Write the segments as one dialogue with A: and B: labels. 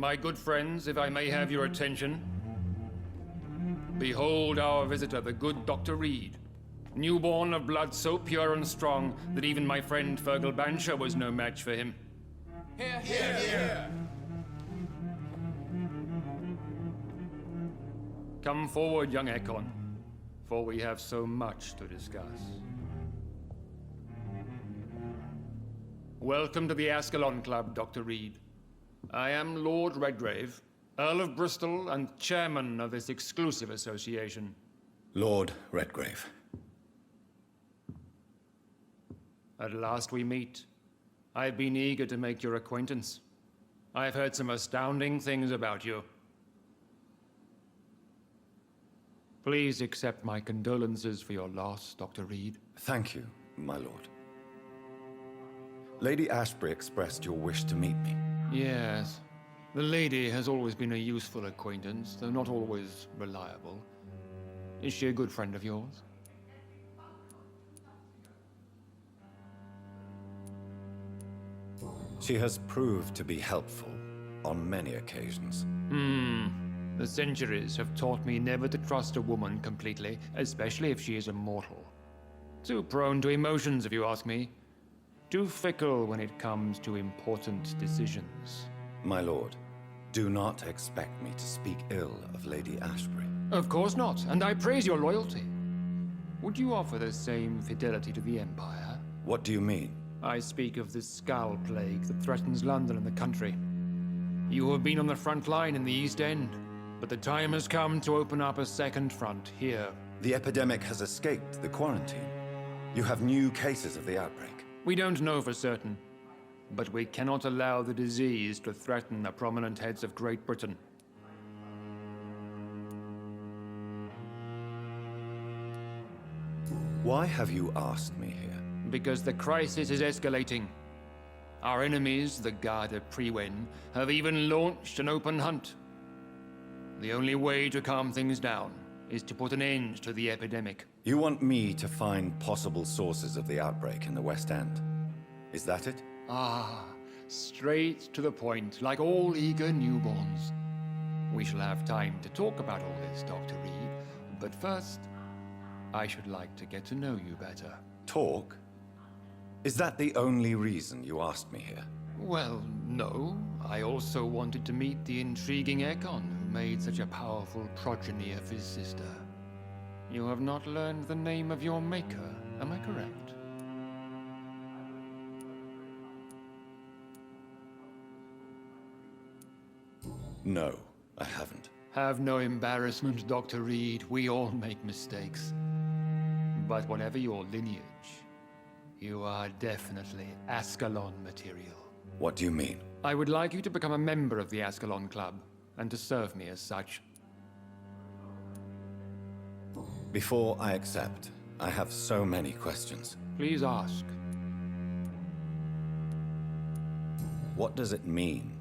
A: My good friends, if I may have your attention. Behold our visitor, the good Dr. Reid. Newborn of blood so pure and strong that even my friend Fergal Bansher was no match for him.
B: Here, here, here.
A: Come forward, young Ekon, for we have so much to discuss. Welcome to the Ascalon Club, Dr. Reid. I am Lord Redgrave, Earl of Bristol and chairman of this exclusive association.
C: Lord Redgrave.
A: At last we meet. I've been eager to make your acquaintance. I've heard some astounding things about you. Please accept my condolences for your loss, Dr. Reid.
C: Thank you, my lord. Lady Ashbury expressed your wish to meet me.
A: Yes. The lady has always been a useful acquaintance, though not always reliable. Is she a good friend of yours?
C: She has proved to be helpful on many occasions.
A: The centuries have taught me never to trust a woman completely, especially if she is a mortal. Too prone to emotions, if you ask me. Too fickle when it comes to important decisions.
C: My lord, do not expect me to speak ill of Lady Ashbury.
A: Of course not, and I praise your loyalty. Would you offer the same fidelity to the Empire?
C: What do you mean?
A: I speak of the Skull Plague that threatens London and the country. You have been on the front line in the East End, but the time has come to open up a second front here.
C: The epidemic has escaped the quarantine. You have new cases of the outbreak.
A: We don't know for certain, but we cannot allow the disease to threaten the prominent heads of Great Britain.
C: Why have you asked me here?
A: Because the crisis is escalating. Our enemies, the Garda Priwen, have even launched an open hunt. The only way to calm things down is to put an end to the epidemic.
C: You want me to find possible sources of the outbreak in the West End? Is that it?
A: Ah, straight to the point, like all eager newborns. We shall have time to talk about all this, Dr. Reid, but first, I should like to get to know you better.
C: Talk? Is that the only reason you asked me here?
A: Well, no. I also wanted to meet the intriguing Ekon, who made such a powerful progeny of his sister. You have not learned the name of your maker, am I correct?
C: No, I haven't.
A: Have no embarrassment, Dr. Reid. We all make mistakes. But whatever your lineage, you are definitely Ascalon material.
C: What do you mean?
A: I would like you to become a member of the Ascalon Club, and to serve me as such.
C: Before I accept, I have so many questions.
A: Please ask.
C: What does it mean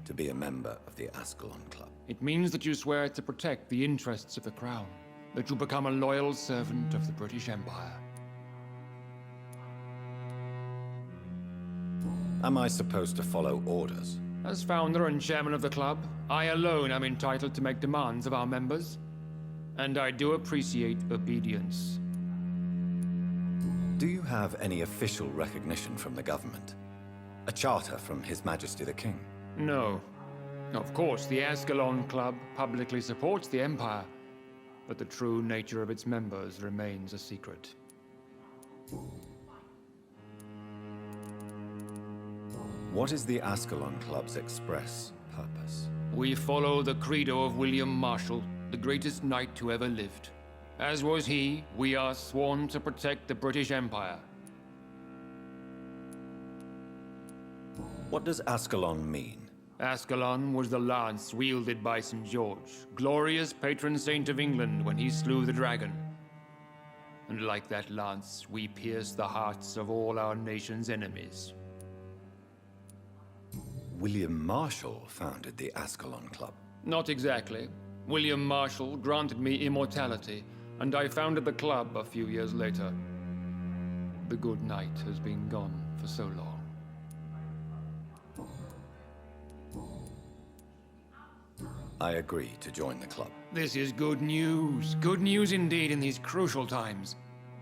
C: to be a member of the Ascalon Club?
A: It means that you swear to protect the interests of the Crown, that you become a loyal servant of the British Empire.
C: Am I supposed to follow orders?
A: As founder and chairman of the club, I alone am entitled to make demands of our members. And I do appreciate obedience.
C: Do you have any official recognition from the government? A charter from His Majesty the King?
A: No. Of course, the Ascalon Club publicly supports the Empire, but the true nature of its members remains a secret.
C: What is the Ascalon Club's express purpose?
A: We follow the credo of William Marshall, the greatest knight who ever lived. As was he, we are sworn to protect the British Empire.
C: What does Ascalon mean?
A: Ascalon was the lance wielded by St. George, glorious patron saint of England when he slew the dragon. And like that lance, we pierce the hearts of all our nation's enemies.
C: William Marshall founded the Ascalon Club.
A: Not exactly. William Marshall granted me immortality, and I founded the club a few years later. The good knight has been gone for so long.
C: I agree to join the club.
A: This is good news. Good news indeed in these crucial times.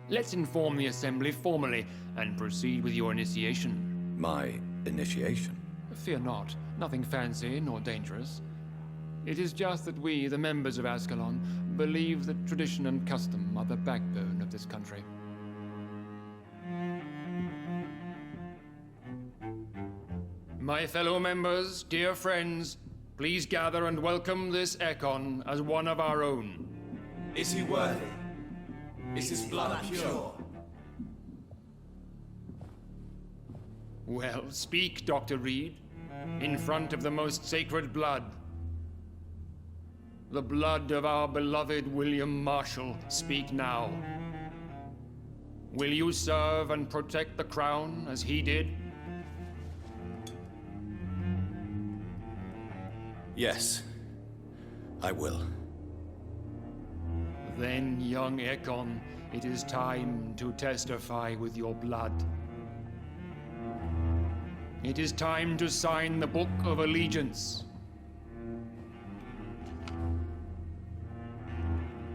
A: Let's inform the Assembly formally and proceed with your initiation.
C: My initiation?
A: Fear not. Nothing fancy nor dangerous. It is just that we, the members of Ascalon, believe that tradition and custom are the backbone of this country. My fellow members, dear friends, please gather and welcome this Ekon as one of our own.
B: Is he worthy? Is his blood pure?
A: Well, speak, Dr. Reid, in front of the most sacred blood. The blood of our beloved William Marshall. Speak now. Will you serve and protect the crown as he did?
C: Yes, I will.
A: Then, young Ekon, it is time to testify with your blood. It is time to sign the Book of Allegiance.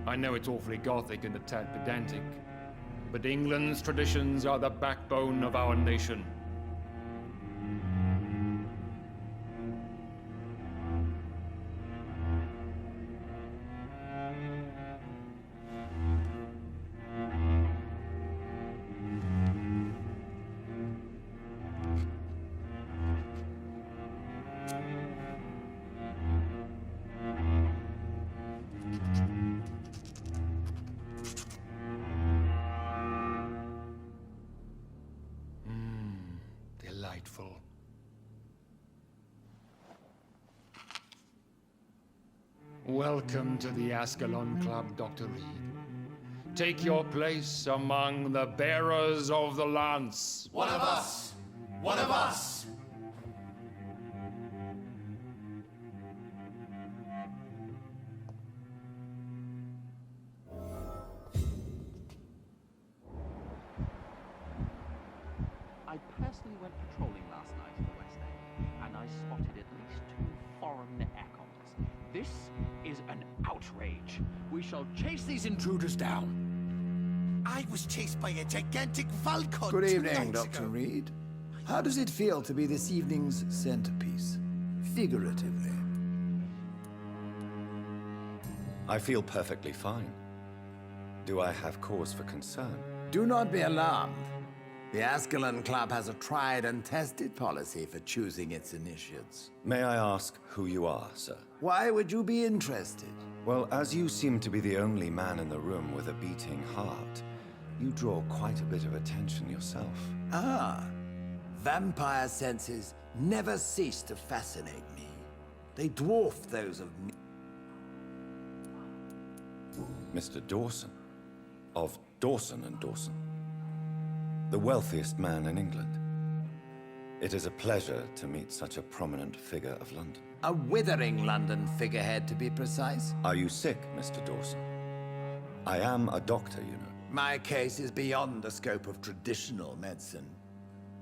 A: I know it's awfully gothic and a tad pedantic, but England's traditions are the backbone of our nation. Delightful. Welcome to the Ascalon Club, Dr. Reid. Take your place among the bearers of the lance.
B: One of us! One of us!
D: I personally went patrolling last night in the West End, and I spotted at least 2 foreign econs. This is an outrage. We shall chase these intruders down.
E: I was chased by a gigantic falcon.
F: Good
E: 2
F: evening,
E: nights
F: Dr.
E: ago.
F: Reid. How does it feel to be this evening's centerpiece? Figuratively.
C: I feel perfectly fine. Do I have cause for concern?
F: Do not be alarmed. The Ascalon Club has a tried and tested policy for choosing its initiates.
C: May I ask who you are, sir?
F: Why would you be interested?
C: Well, as you seem to be the only man in the room with a beating heart, you draw quite a bit of attention yourself.
F: Ah, vampire senses never cease to fascinate me. They dwarf those of me.
C: Mr. Dawson, of Dawson and Dawson, the wealthiest man in England. It is a pleasure to meet such a prominent figure of London.
F: A withering London figurehead, to be precise.
C: Are you sick, Mr. Dawson? I am a doctor, you know.
F: My case is beyond the scope of traditional medicine.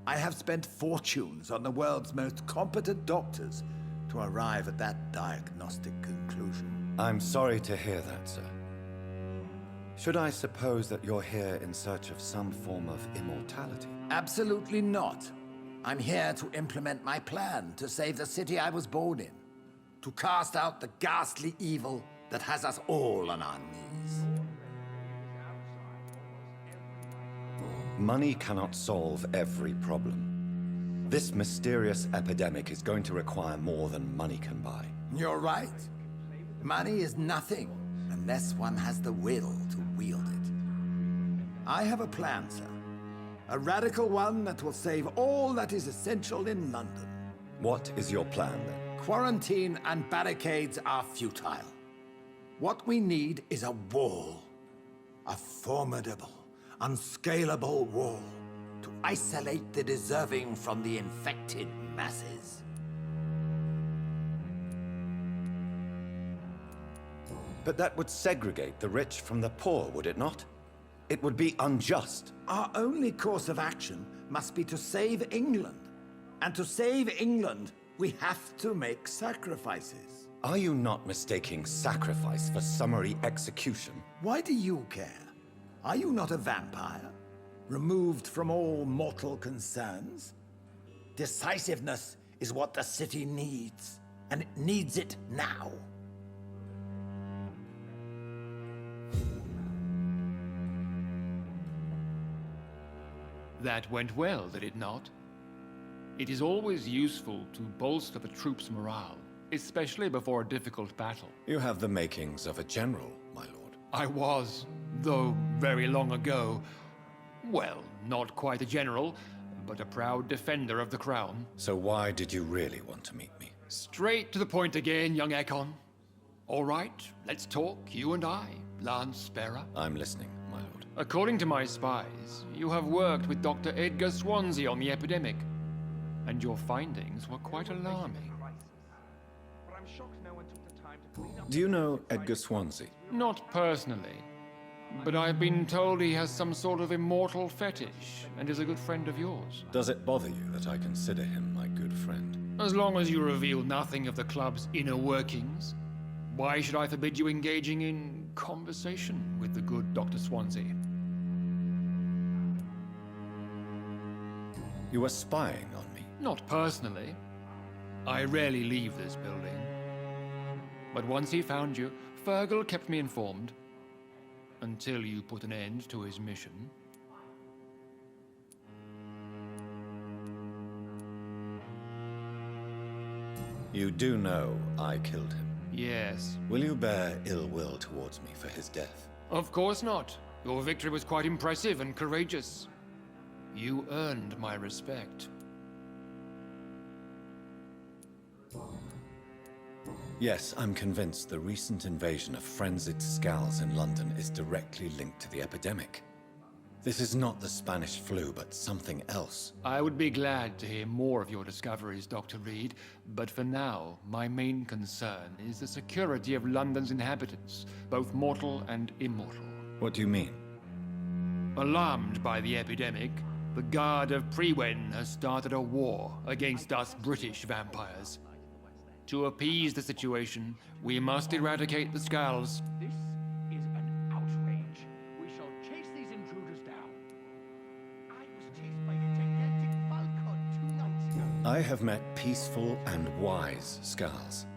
F: I have spent fortunes on the world's most competent doctors to arrive at that diagnostic conclusion.
C: I'm sorry to hear that, sir. Should I suppose that you're here in search of some form of immortality?
F: Absolutely not. I'm here to implement my plan to save the city I was born in. To cast out the ghastly evil that has us all on our knees.
C: Money cannot solve every problem. This mysterious epidemic is going to require more than money can buy.
F: You're right. Money is nothing unless one has the will to wield it. I have a plan, sir. A radical one that will save all that is essential in London.
C: What is your plan, then?
F: Quarantine and barricades are futile. What we need is a wall. A formidable, unscalable wall to isolate the deserving from the infected masses.
C: But that would segregate the rich from the poor, would it not? It would be unjust.
F: Our only course of action must be to save England. And to save England, we have to make sacrifices.
C: Are you not mistaking sacrifice for summary execution?
F: Why do you care? Are you not a vampire? Removed from all mortal concerns? Decisiveness is what the city needs, and it needs it now.
A: That went well, did it not? It is always useful to bolster the troops' morale, especially before a difficult battle.
C: You have the makings of a general, my lord.
A: I was, though very long ago. Well, not quite a general, but a proud defender of the crown.
C: So why did you really want to meet me?
A: Straight to the point again, young Ekon. All right, let's talk, you and I, Lance Sparrow.
C: I'm listening, my lord.
A: According to my spies, you have worked with Dr. Edgar Swansea on the epidemic, and your findings were quite alarming.
C: Do you know Edgar Swansea?
A: Not personally, but I've been told he has some sort of immortal fetish and is a good friend of yours.
C: Does it bother you that I consider him my good friend?
A: As long as you reveal nothing of the club's inner workings, why should I forbid you engaging in conversation with the good Dr. Swansea?
C: You were spying on me?
A: Not personally. I rarely leave this building. But once he found you, Fergal kept me informed. Until you put an end to his mission.
C: You do know I killed him.
A: Yes.
C: Will you bear ill will towards me for his death?
A: Of course not. Your victory was quite impressive and courageous. You earned my respect.
C: Yes, I'm convinced the recent invasion of frenzied Scals in London is directly linked to the epidemic. This is not the Spanish flu, but something else.
A: I would be glad to hear more of your discoveries, Dr. Reid, but for now, my main concern is the security of London's inhabitants, both mortal and immortal.
C: What do you mean?
A: Alarmed by the epidemic, the Guard of Prewen has started a war against us British vampires. To appease the situation, we must eradicate the Scals.
D: This is an outrage. We shall chase these intruders down.
E: I was chased by a gigantic falcon 2 nights ago.
C: I have met peaceful and wise Scals.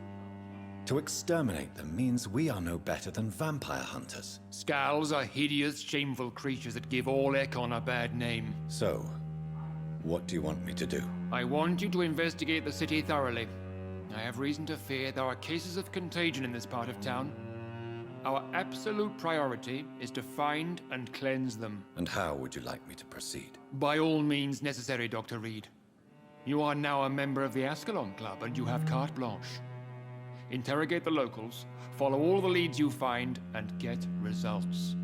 C: To exterminate them means we are no better than vampire hunters.
A: Scals are hideous, shameful creatures that give all Ekon a bad name.
C: So, what do you want me to do?
A: I want you to investigate the city thoroughly. I have reason to fear there are cases of contagion in this part of town. Our absolute priority is to find and cleanse them.
C: And how would you like me to proceed?
A: By all means necessary, Dr. Reid. You are now a member of the ASCALON Club and you have carte blanche. Interrogate the locals, follow all the leads you find, and get results.